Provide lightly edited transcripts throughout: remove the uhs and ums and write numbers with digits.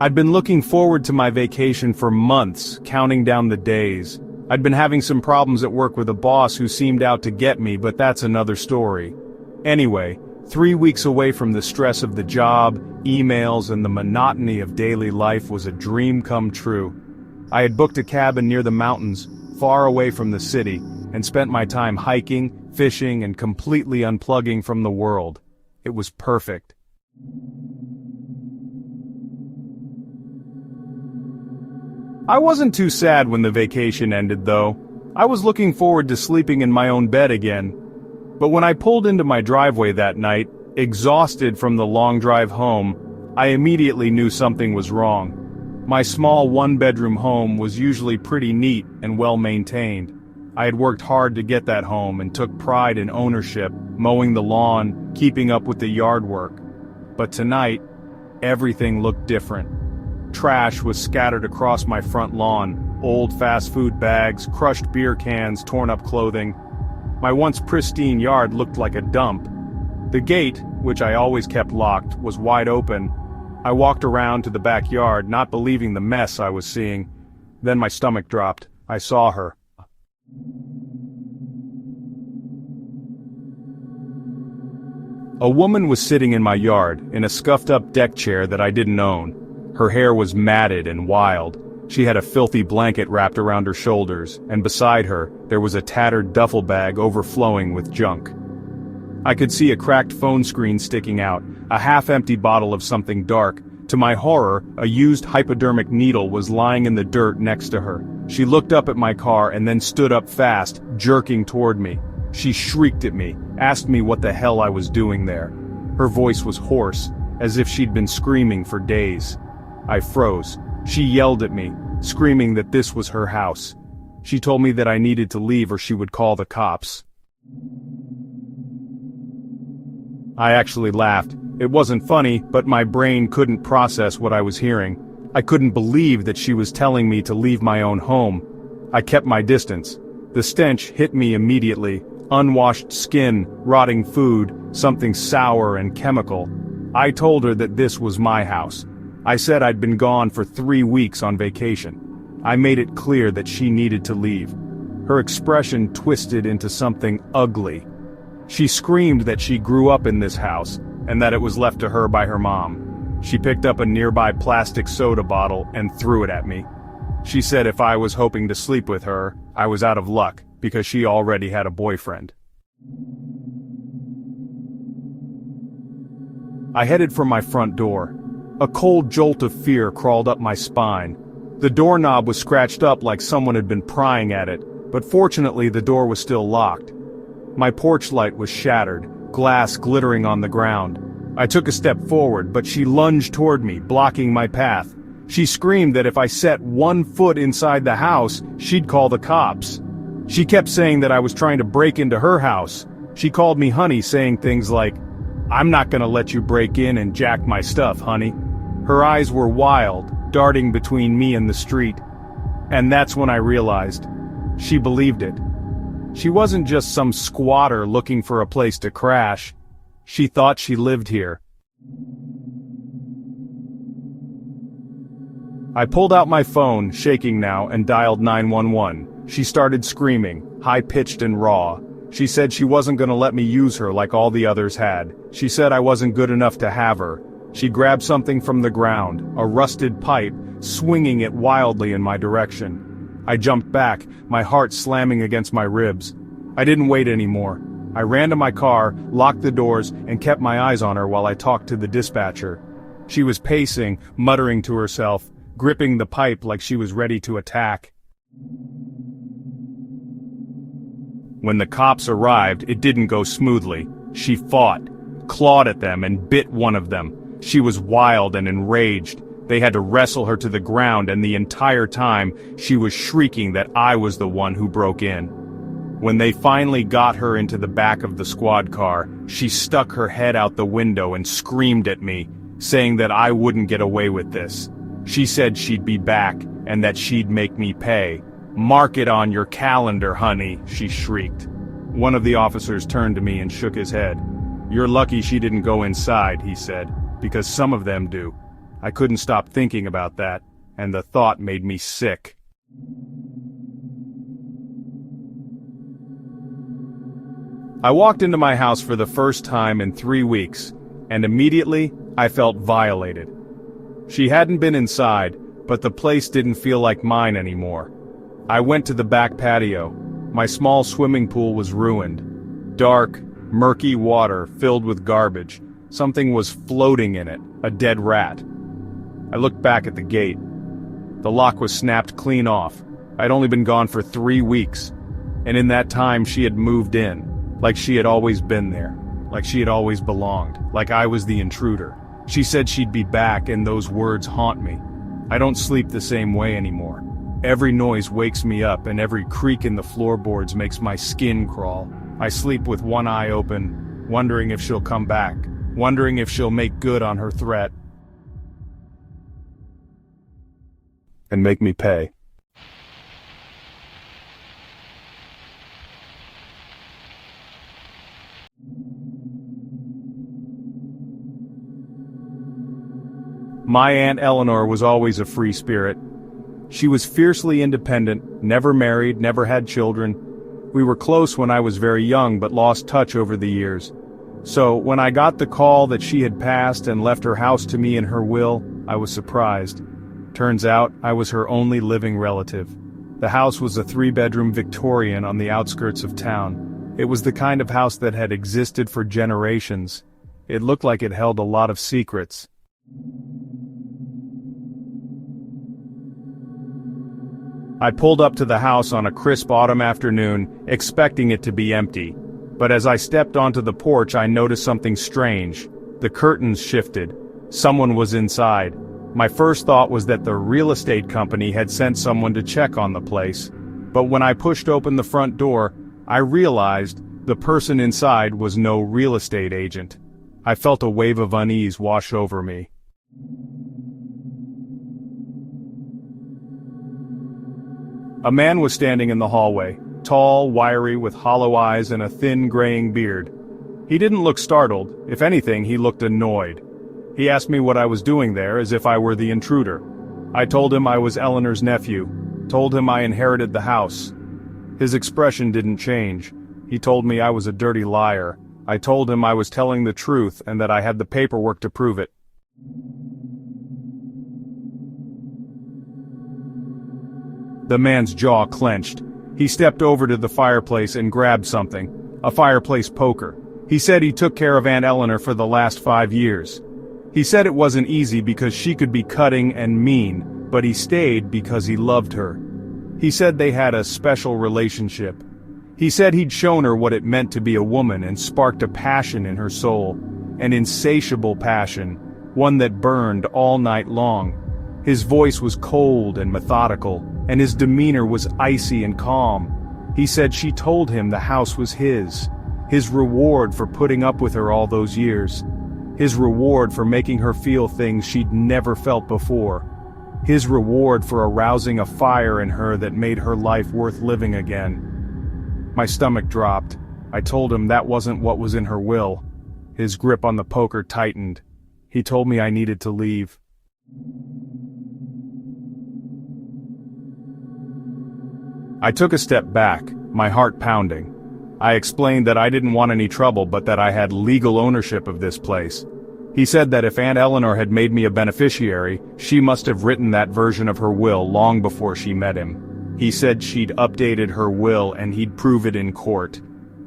I'd been looking forward to my vacation for months, counting down the days. I'd been having some problems at work with a boss who seemed out to get me, but that's another story. Anyway, 3 weeks away from the stress of the job, emails, and the monotony of daily life was a dream come true. I had booked a cabin near the mountains, far away from the city, and spent my time hiking, fishing, and completely unplugging from the world. It was perfect. I wasn't too sad when the vacation ended, though. I was looking forward to sleeping in my own bed again. But when I pulled into my driveway that night, exhausted from the long drive home, I immediately knew something was wrong. My small one-bedroom home was usually pretty neat and well-maintained. I had worked hard to get that home and took pride in ownership, mowing the lawn, keeping up with the yard work. But tonight, everything looked different. Trash was scattered across my front lawn, old fast food bags, crushed beer cans, torn up clothing. My once pristine yard looked like a dump. The gate, which I always kept locked, was wide open. I walked around to the backyard, not believing the mess I was seeing. Then my stomach dropped. I saw her. A woman was sitting in my yard, in a scuffed-up deck chair that I didn't own. Her hair was matted and wild. She had a filthy blanket wrapped around her shoulders, and beside her, there was a tattered duffel bag overflowing with junk. I could see a cracked phone screen sticking out, a half-empty bottle of something dark. To my horror, a used hypodermic needle was lying in the dirt next to her. She looked up at my car and then stood up fast, jerking toward me. She shrieked at me, asked me what the hell I was doing there. Her voice was hoarse, as if she'd been screaming for days. I froze. She yelled at me, screaming that this was her house. She told me that I needed to leave or she would call the cops. I actually laughed. It wasn't funny, but my brain couldn't process what I was hearing. I couldn't believe that she was telling me to leave my own home. I kept my distance. The stench hit me immediately. Unwashed skin, rotting food, something sour and chemical. I told her that this was my house. I said I'd been gone for 3 weeks on vacation. I made it clear that she needed to leave. Her expression twisted into something ugly. She screamed that she grew up in this house, and that it was left to her by her mom. She picked up a nearby plastic soda bottle and threw it at me. She said if I was hoping to sleep with her, I was out of luck, because she already had a boyfriend. I headed for my front door. A cold jolt of fear crawled up my spine. The doorknob was scratched up like someone had been prying at it, but fortunately the door was still locked. My porch light was shattered, glass glittering on the ground. I took a step forward, but she lunged toward me, blocking my path. She screamed that if I set 1 foot inside the house, she'd call the cops. She kept saying that I was trying to break into her house. She called me honey, saying things like, "I'm not gonna let you break in and jack my stuff, honey." Her eyes were wild, darting between me and the street. And that's when I realized. She believed it. She wasn't just some squatter looking for a place to crash. She thought she lived here. I pulled out my phone, shaking now, and dialed 911. She started screaming, high-pitched and raw. She said she wasn't gonna let me use her like all the others had. She said I wasn't good enough to have her. She grabbed something from the ground, a rusted pipe, swinging it wildly in my direction. I jumped back, my heart slamming against my ribs. I didn't wait anymore. I ran to my car, locked the doors, and kept my eyes on her while I talked to the dispatcher. She was pacing, muttering to herself, gripping the pipe like she was ready to attack. When the cops arrived, it didn't go smoothly. She fought, clawed at them, and bit one of them. She was wild and enraged. They had to wrestle her to the ground, and the entire time, she was shrieking that I was the one who broke in. When they finally got her into the back of the squad car, she stuck her head out the window and screamed at me, saying that I wouldn't get away with this. She said she'd be back, and that she'd make me pay. "Mark it on your calendar, honey," she shrieked. One of the officers turned to me and shook his head. "You're lucky she didn't go inside," he said, "because some of them do." I couldn't stop thinking about that, and the thought made me sick. I walked into my house for the first time in 3 weeks, and immediately I felt violated. She hadn't been inside, but the place didn't feel like mine anymore. I went to the back patio. My small swimming pool was ruined. Dark, murky water filled with garbage. Something was floating in it, a dead rat. I looked back at the gate. The lock was snapped clean off. I'd only been gone for 3 weeks, and in that time she had moved in. Like she had always been there, like she had always belonged, like I was the intruder. She said she'd be back, and those words haunt me. I don't sleep the same way anymore. Every noise wakes me up, and every creak in the floorboards makes my skin crawl. I sleep with one eye open, wondering if she'll come back, wondering if she'll make good on her threat. And make me pay. My Aunt Eleanor was always a free spirit. She was fiercely independent, never married, never had children. We were close when I was very young but lost touch over the years. So, when I got the call that she had passed and left her house to me in her will, I was surprised. Turns out, I was her only living relative. The house was a 3-bedroom Victorian on the outskirts of town. It was the kind of house that had existed for generations. It looked like it held a lot of secrets. I pulled up to the house on a crisp autumn afternoon, expecting it to be empty. But as I stepped onto the porch, I noticed something strange. The curtains shifted. Someone was inside. My first thought was that the real estate company had sent someone to check on the place. But when I pushed open the front door, I realized the person inside was no real estate agent. I felt a wave of unease wash over me. A man was standing in the hallway, tall, wiry, with hollow eyes and a thin, graying beard. He didn't look startled. If anything, he looked annoyed. He asked me what I was doing there, as if I were the intruder. I told him I was Eleanor's nephew, told him I inherited the house. His expression didn't change. He told me I was a dirty liar. I told him I was telling the truth and that I had the paperwork to prove it. The man's jaw clenched. He stepped over to the fireplace and grabbed something, a fireplace poker. He said he took care of Aunt Eleanor for the last 5 years. He said it wasn't easy because she could be cutting and mean, but he stayed because he loved her. He said they had a special relationship. He said he'd shown her what it meant to be a woman and sparked a passion in her soul, an insatiable passion, one that burned all night long. His voice was cold and methodical, and his demeanor was icy and calm. He said she told him the house was his reward for putting up with her all those years, his reward for making her feel things she'd never felt before, his reward for arousing a fire in her that made her life worth living again. My stomach dropped. I told him that wasn't what was in her will. His grip on the poker tightened. He told me I needed to leave. I took a step back, my heart pounding. I explained that I didn't want any trouble but that I had legal ownership of this place. He said that if Aunt Eleanor had made me a beneficiary, she must have written that version of her will long before she met him. He said she'd updated her will and he'd prove it in court.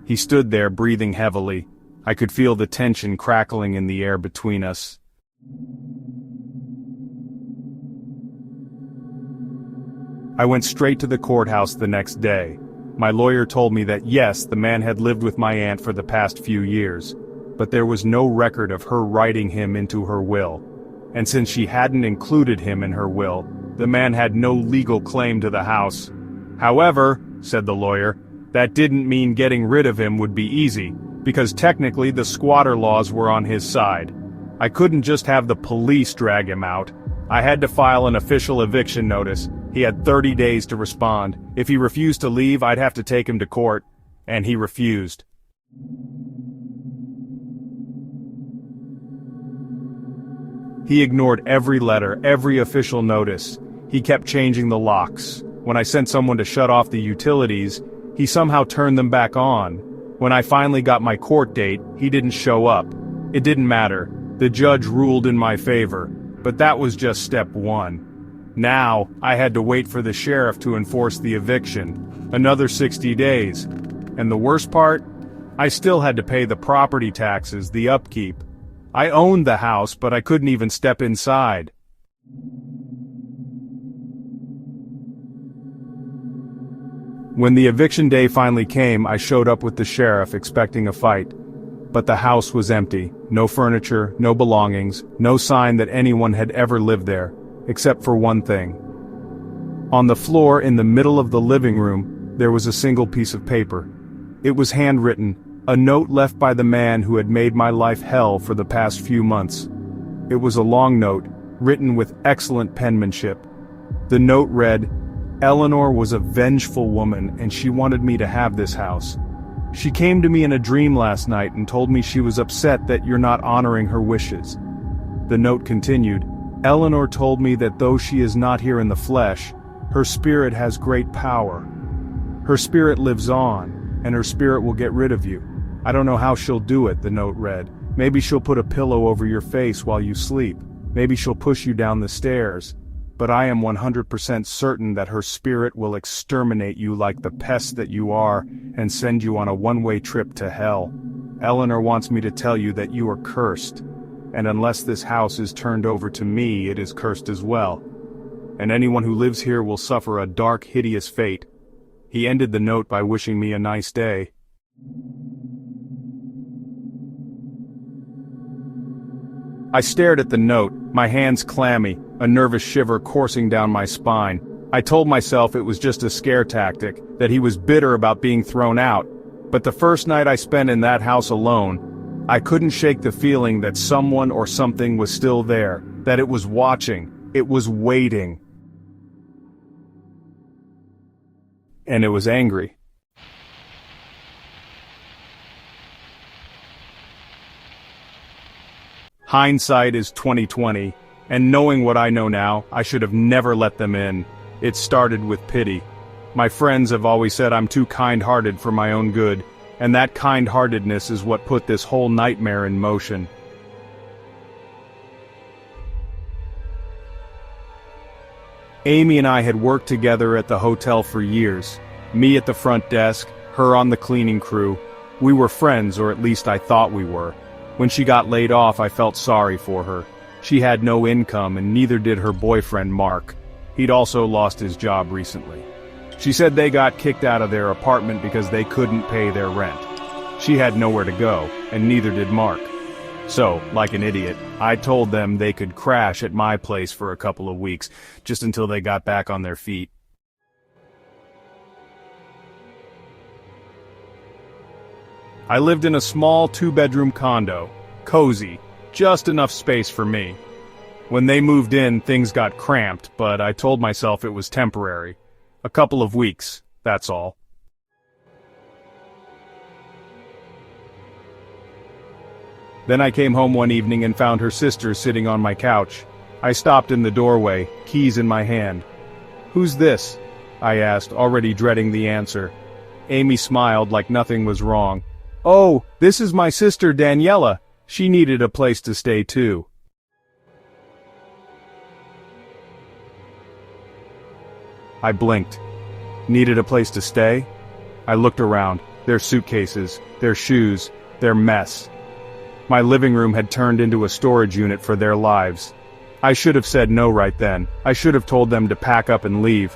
He stood there breathing heavily. I could feel the tension crackling in the air between us. I went straight to the courthouse the next day. My lawyer told me that yes, the man had lived with my aunt for the past few years, but there was no record of her writing him into her will. And since she hadn't included him in her will, the man had no legal claim to the house. However, said the lawyer, that didn't mean getting rid of him would be easy, because technically the squatter laws were on his side. I couldn't just have the police drag him out. I had to file an official eviction notice. He had 30 days to respond. If he refused to leave, I'd have to take him to court. And he refused. He ignored every letter, every official notice. He kept changing the locks. When I sent someone to shut off the utilities, he somehow turned them back on. When I finally got my court date, he didn't show up. It didn't matter. The judge ruled in my favor. But that was just step one. Now, I had to wait for the sheriff to enforce the eviction. Another 60 days. And the worst part? I still had to pay the property taxes, the upkeep. I owned the house, but I couldn't even step inside. When the eviction day finally came, I showed up with the sheriff expecting a fight. But the house was empty. No furniture, no belongings, no sign that anyone had ever lived there, except for one thing. On the floor in the middle of the living room, there was a single piece of paper. It was handwritten, a note left by the man who had made my life hell for the past few months. It was a long note, written with excellent penmanship. The note read, "Eleanor was a vengeful woman and she wanted me to have this house. She came to me in a dream last night and told me she was upset that you're not honoring her wishes." The note continued, "Eleanor told me that though she is not here in the flesh, her spirit has great power. Her spirit lives on, and her spirit will get rid of you. I don't know how she'll do it," the note read. "Maybe she'll put a pillow over your face while you sleep. Maybe she'll push you down the stairs. But I am 100% certain that her spirit will exterminate you like the pest that you are and send you on a one-way trip to hell. Eleanor wants me to tell you that you are cursed, and unless this house is turned over to me, it is cursed as well. And anyone who lives here will suffer a dark, hideous fate." He ended the note by wishing me a nice day. I stared at the note, my hands clammy, a nervous shiver coursing down my spine. I told myself it was just a scare tactic, that he was bitter about being thrown out. But the first night I spent in that house alone, I couldn't shake the feeling that someone or something was still there, that it was watching, it was waiting. And it was angry. Hindsight is 20/20, and knowing what I know now, I should have never let them in. It started with pity. My friends have always said I'm too kind-hearted for my own good, and that kind-heartedness is what put this whole nightmare in motion. Amy and I had worked together at the hotel for years. Me at the front desk, her on the cleaning crew. We were friends, or at least I thought we were. When she got laid off, I felt sorry for her. She had no income, and neither did her boyfriend, Mark. He'd also lost his job recently. She said they got kicked out of their apartment because they couldn't pay their rent. She had nowhere to go, and neither did Mark. So, like an idiot, I told them they could crash at my place for a couple of weeks, just until they got back on their feet. I lived in a small 2-bedroom condo, cozy, just enough space for me. When they moved in, things got cramped, but I told myself it was temporary. A couple of weeks, that's all. Then I came home one evening and found her sister sitting on my couch. I stopped in the doorway, keys in my hand. "Who's this?" I asked, already dreading the answer. Amy smiled like nothing was wrong. "Oh, this is my sister Daniela. She needed a place to stay too." I blinked. Needed a place to stay? I looked around. Their suitcases, their shoes, their mess. My living room had turned into a storage unit for their lives. I should have said no right then. I should have told them to pack up and leave.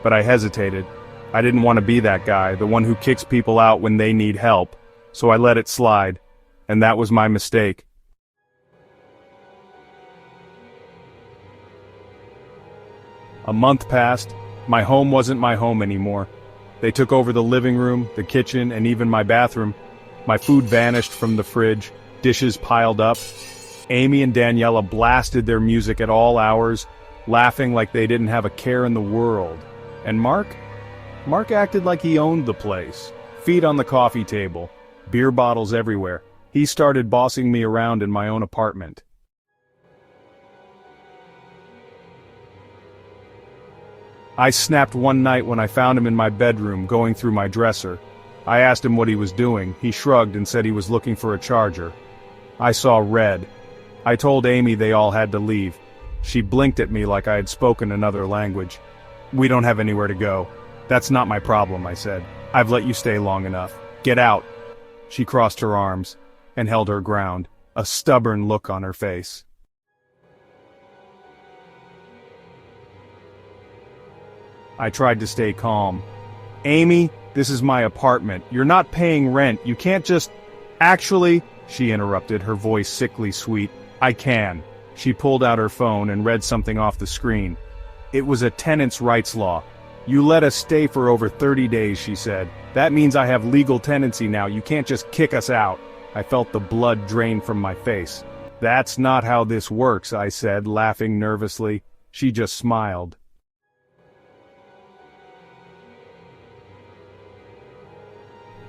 But I hesitated. I didn't want to be that guy, the one who kicks people out when they need help. So I let it slide. And that was my mistake. A month passed. My home wasn't my home anymore. They took over the living room, the kitchen, and even my bathroom. My food vanished from the fridge, dishes piled up. Amy and Daniela blasted their music at all hours, laughing like they didn't have a care in the world. And Mark acted like he owned the place. Feet on the coffee table, beer bottles everywhere. He started bossing me around in my own apartment. I snapped one night when I found him in my bedroom going through my dresser. I asked him what he was doing. He shrugged and said he was looking for a charger. I saw red. I told Amy they all had to leave. She blinked at me like I had spoken another language. "We don't have anywhere to go." "That's not my problem," I said. "I've let you stay long enough. Get out." She crossed her arms and held her ground, a stubborn look on her face. I tried to stay calm. "Amy, this is my apartment. You're not paying rent. You can't just—" "Actually," she interrupted, her voice sickly sweet, "I can." She pulled out her phone and read something off the screen. It was a tenant's rights law. "You let us stay for over 30 days, she said. "That means I have legal tenancy now. You can't just kick us out." I felt the blood drain from my face. "That's not how this works," I said, laughing nervously. She just smiled.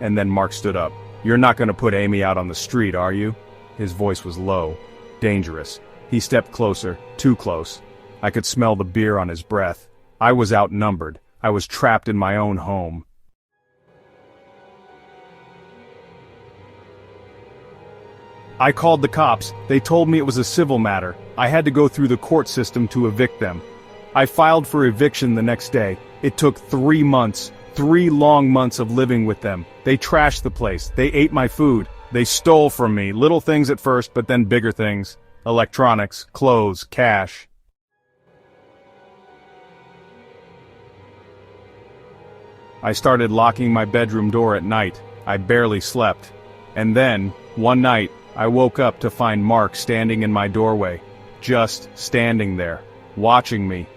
And then Mark stood up. "You're not going to put Amy out on the street, are you?" His voice was low, dangerous. He stepped closer, too close. I could smell the beer on his breath. I was outnumbered. I was trapped in my own home. "I called the cops. They told me it was a civil matter. I had to go through the court system to evict them. I filed for eviction the next day. It took 3 months. 3 long months of living with them. They trashed the place. They ate my food. They stole from me, little things at first, but then bigger things. Electronics, clothes, cash." I started locking my bedroom door at night. I barely slept. And then, one night, I woke up to find Mark standing in my doorway. Just standing there, watching me.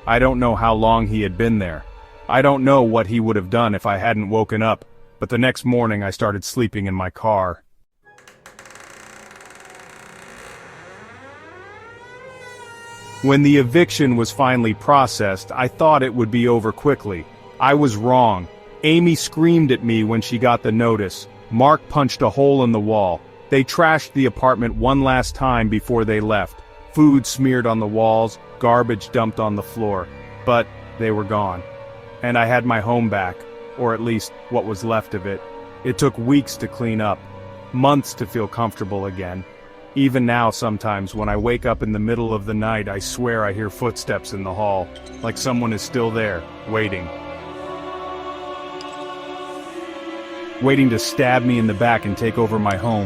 I don't know how long he had been there. I don't know what he would have done if I hadn't woken up, but the next morning I started sleeping in my car. When the eviction was finally processed, I thought it would be over quickly. I was wrong. Amy screamed at me when she got the notice. Mark punched a hole in the wall. They trashed the apartment one last time before they left. Food smeared on the walls, garbage dumped on the floor. But they were gone. And I had my home back, or at least what was left of it. It took weeks to clean up, months to feel comfortable again. Even now sometimes when I wake up in the middle of the night I swear I hear footsteps in the hall, like someone is still there, waiting. Waiting to stab me in the back and take over my home.